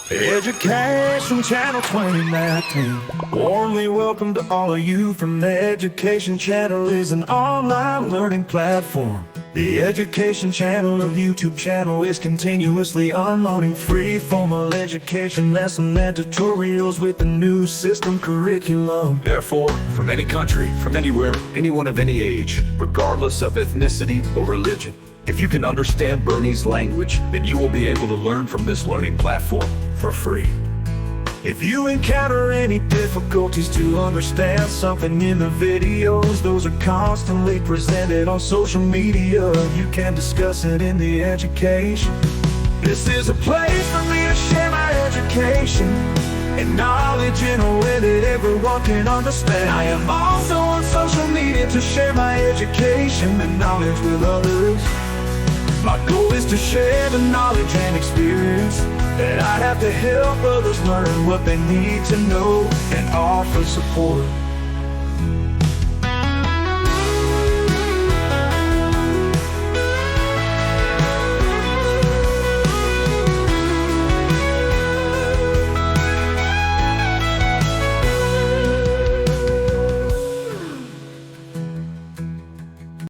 Education Channel 2019. Warmly welcome to all of you from the Education Channel is an online learning platform. The Education Channel, a YouTube channel, is continuously unloading free formal education lesson and tutorials with the new system curriculum. Therefore, from any country, from anywhere, anyone of any age, regardless of ethnicity or religion, if you can understand Burmese language, then you will be able to learn from this learning platform for free. If you encounter any difficulties to understand something in the videos, those are constantly presented on social media. You can discuss it in the education. This is a place for me to share my education and knowledge in a way that everyone can understand. I am also on social media to share my education and knowledge with others. My goal is to share the knowledge and experience that I have to help others learn what they need to know and offer support.